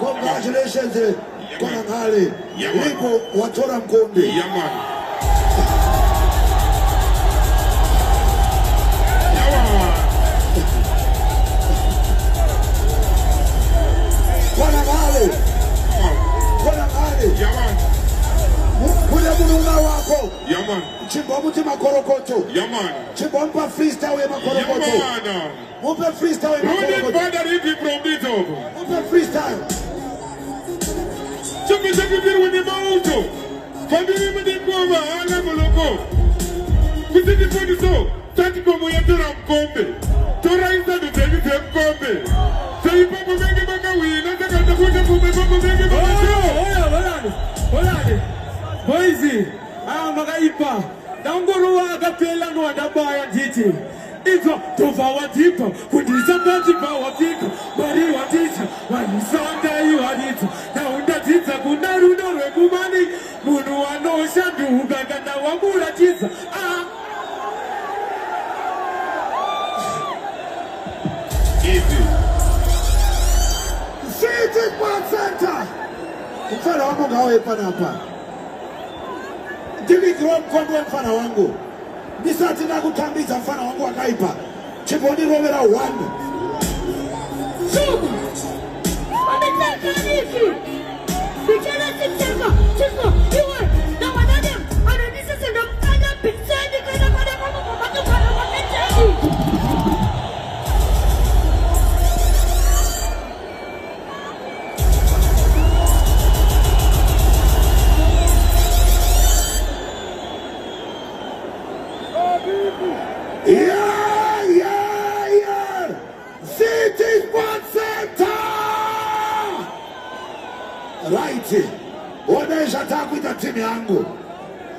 Congratulations, Konangale. Lipo watora mkonde. Chimbo mutima korokoto. Chimbo mpa freestyle we makorokoto. Mupe freestyle we makorokoto. Mupe freestyle. Chimbo wini mauto. Fabiri mdi ngoma ala moloko. Kutiti podi so. Tati komo ya tora mkombe. Tora isa do tebi te mkombe. Sei popo mengi maka wina. Taka takuja kume popo mengi maka. Olade. Boise. Magaipa. Dangoro agapela no adabaya titi. Iko tova watipa. Kudisa patipa watika. Bari watisa. Wanisanda yu hadita. Na undatita kunarudo rekumani. Munu wano shandu ugaganda wamura tisa. Easy. City Park Center. Mfana wangu ngawe panapa. Dili grow mkondo mfana wangu. Nisati na kutambiza mfana wangu wakaipa. Chiboni Romera 1. Sumu! Wametaka niki! Vijana sitaka! Chisko! Iwe! Na wanadem! Ananisa senda mkana piksani kena kada kama kumatu kana waketani! Yeah. City Park Center. Right. Onesha takuita timu yangu.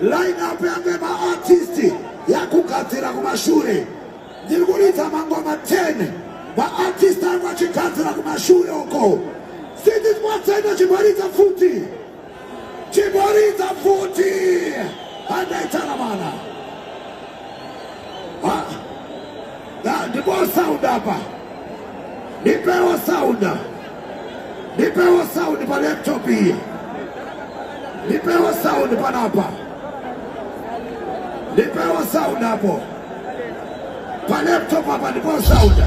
Line up ya ma-artisti ya kukatira kumashure. Nilikuita mangoma 10. Ma-artisti ya kukatira kumashure huko. City Park Center Chiborita futi. Chiborita futi. Anaitana mana. Nipewa sound hapa. Nipewa sound pa laptop hii. Nipewa sound pa hapa. Nipewa sound hapo. Pa laptop hapa nipewa sound.